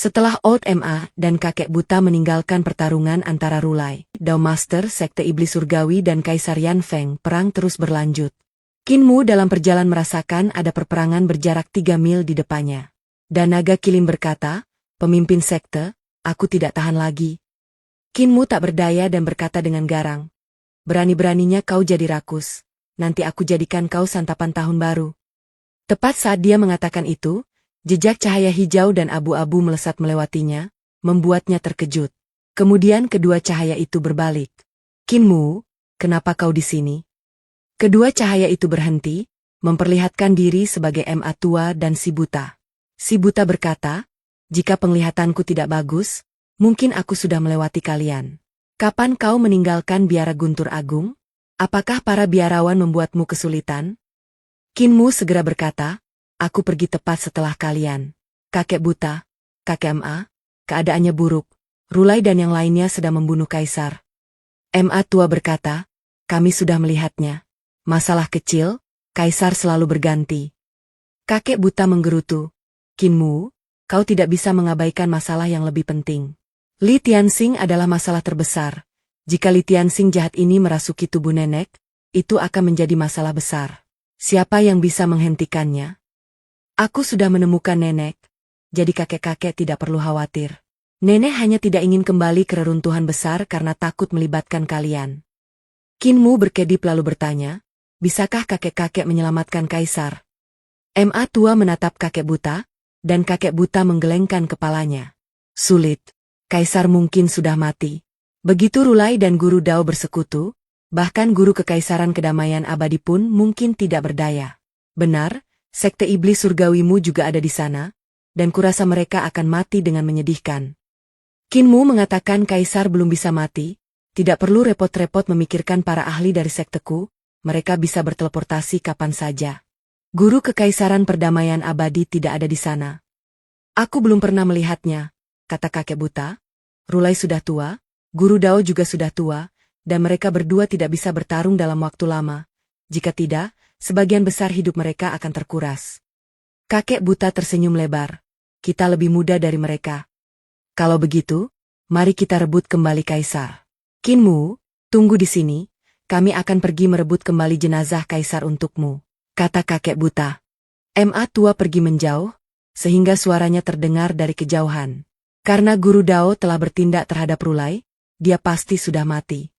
Setelah Old Ma dan kakek buta meninggalkan pertarungan antara Rulai, Dao Master Sekte Iblis Surgawi dan Kaisar Yan Feng, perang terus berlanjut. Qin Mu dalam perjalanan merasakan ada perperangan berjarak 3 mil di depannya. Dan naga Kilim berkata, "Pemimpin sekte, aku tidak tahan lagi." Qin Mu tak berdaya dan berkata dengan garang, "Berani-beraninya kau jadi rakus. Nanti aku jadikan kau santapan tahun baru." Tepat saat dia mengatakan itu, jejak cahaya hijau dan abu-abu melesat melewatinya, membuatnya terkejut. Kemudian kedua cahaya itu berbalik. "Qin Mu, kenapa kau di sini?" Kedua cahaya itu berhenti, memperlihatkan diri sebagai Ma tua dan si buta. Si buta berkata, "Jika penglihatanku tidak bagus, mungkin aku sudah melewati kalian. Kapan kau meninggalkan biara Guntur Agung? Apakah para biarawan membuatmu kesulitan?" Qin Mu segera berkata, "Aku pergi tepat setelah kalian. Kakek buta, kakek Ma, keadaannya buruk. Rulai dan yang lainnya sedang membunuh kaisar." Ma tua berkata, "Kami sudah melihatnya. Masalah kecil, kaisar selalu berganti." Kakek buta menggerutu, "Qin Mu, kau tidak bisa mengabaikan masalah yang lebih penting. Li Tianxing adalah masalah terbesar. Jika Li Tianxing jahat ini merasuki tubuh nenek, itu akan menjadi masalah besar. Siapa yang bisa menghentikannya? Aku sudah menemukan nenek, jadi kakek-kakek tidak perlu khawatir. Nenek hanya tidak ingin kembali ke reruntuhan besar karena takut melibatkan kalian." Qin Mu berkedip lalu bertanya, "Bisakah kakek-kakek menyelamatkan kaisar?" Ma tua menatap kakek buta, dan kakek buta menggelengkan kepalanya. "Sulit. Kaisar mungkin sudah mati." Begitu Rulai dan Guru Dao bersekutu, bahkan guru kekaisaran kedamaian abadi pun mungkin tidak berdaya. "Benar, Sekte Iblis Surgawimu juga ada di sana, dan kurasa mereka akan mati dengan menyedihkan." Qin Mu mengatakan kaisar belum bisa mati, tidak perlu repot-repot memikirkan para ahli dari sekteku, mereka bisa berteleportasi kapan saja. Guru kekaisaran perdamaian abadi tidak ada di sana. "Aku belum pernah melihatnya," kata kakek buta. "Rulai sudah tua, Guru Dao juga sudah tua, dan mereka berdua tidak bisa bertarung dalam waktu lama. Jika tidak, sebagian besar hidup mereka akan terkuras." Kakek buta tersenyum lebar. "Kita lebih muda dari mereka. Kalau begitu, mari kita rebut kembali kaisar." "Qin Mu, tunggu di sini, kami akan pergi merebut kembali jenazah kaisar untukmu," kata kakek buta. Ma tua pergi menjauh, sehingga suaranya terdengar dari kejauhan. Karena Guru Dao telah bertindak terhadap Rulai, dia pasti sudah mati.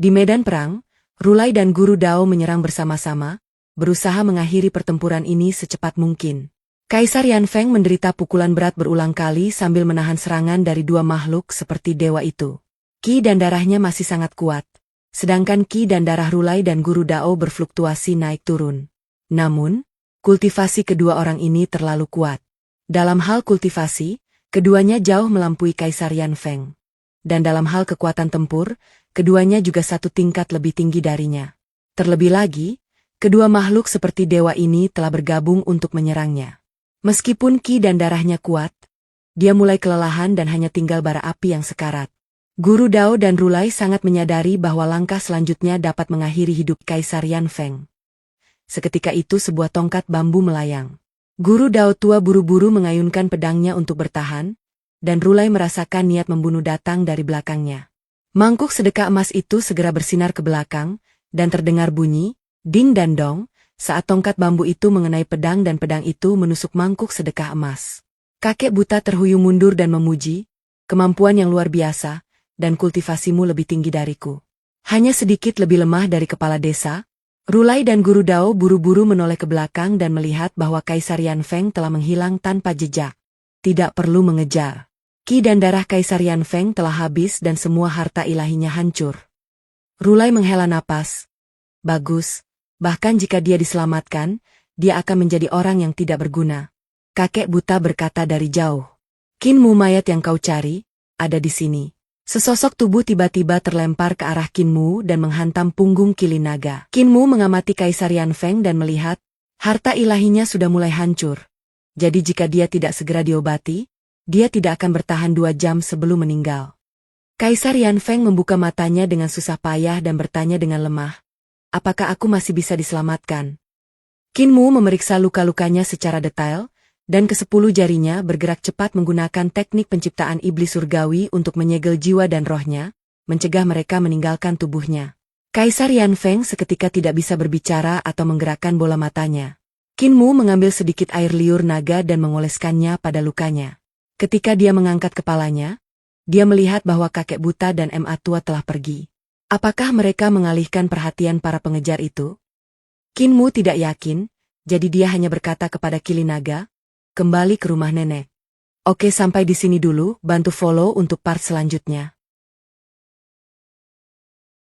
Di medan perang, Rulai dan Guru Dao menyerang bersama-sama, berusaha mengakhiri pertempuran ini secepat mungkin. Kaisar Yan Feng menderita pukulan berat berulang kali sambil menahan serangan dari dua makhluk seperti dewa itu. Ki dan darahnya masih sangat kuat, sedangkan ki dan darah Rulai dan Guru Dao berfluktuasi naik turun. Namun, kultivasi kedua orang ini terlalu kuat. Dalam hal kultivasi, keduanya jauh melampaui Kaisar Yan Feng. Dan dalam hal kekuatan tempur, keduanya juga satu tingkat lebih tinggi darinya. Terlebih lagi, kedua makhluk seperti dewa ini telah bergabung untuk menyerangnya. Meskipun ki dan darahnya kuat, dia mulai kelelahan dan hanya tinggal bara api yang sekarat. Guru Dao dan Rulai sangat menyadari bahwa langkah selanjutnya dapat mengakhiri hidup Kaisar Yan Feng. Seketika itu sebuah tongkat bambu melayang. Guru Dao tua buru-buru mengayunkan pedangnya untuk bertahan, dan Rulai merasakan niat membunuh datang dari belakangnya. Mangkuk sedekah emas itu segera bersinar ke belakang, dan terdengar bunyi, ding dan dong, saat tongkat bambu itu mengenai pedang dan pedang itu menusuk mangkuk sedekah emas. Kakek buta terhuyung mundur dan memuji, "Kemampuan yang luar biasa, dan kultivasimu lebih tinggi dariku. Hanya sedikit lebih lemah dari kepala desa." Rulai dan Guru Dao buru-buru menoleh ke belakang dan melihat bahwa Kaisar Yan Feng telah menghilang tanpa jejak. Tidak perlu mengejar. Ki dan darah Kaisar Yan Feng telah habis dan semua harta ilahinya hancur. Rulai menghela napas. Bagus, bahkan jika dia diselamatkan, dia akan menjadi orang yang tidak berguna. Kakek buta berkata dari jauh. "Qin Mu, mayat yang kau cari, ada di sini." Sesosok tubuh tiba-tiba terlempar ke arah Qin Mu dan menghantam punggung kilin naga. Qin Mu mengamati Kaisar Yan Feng dan melihat, harta ilahinya sudah mulai hancur. Jadi jika dia tidak segera diobati, dia tidak akan bertahan 2 jam sebelum meninggal. Kaisar Yan Feng membuka matanya dengan susah payah dan bertanya dengan lemah, "Apakah aku masih bisa diselamatkan?" Qin Mu memeriksa luka-lukanya secara detail, Dan ke-10 jarinya bergerak cepat menggunakan teknik penciptaan iblis surgawi untuk menyegel jiwa dan rohnya, mencegah mereka meninggalkan tubuhnya. Kaisar Yan Feng seketika tidak bisa berbicara atau menggerakkan bola matanya. Qin Mu mengambil sedikit air liur naga dan mengoleskannya pada lukanya. Ketika dia mengangkat kepalanya, dia melihat bahwa kakek buta dan Ma tua telah pergi. Apakah mereka mengalihkan perhatian para pengejar itu? Qin Mu tidak yakin, jadi dia hanya berkata kepada Kili Naga, "Kembali ke rumah nenek." Oke, sampai di sini dulu, bantu follow untuk part selanjutnya.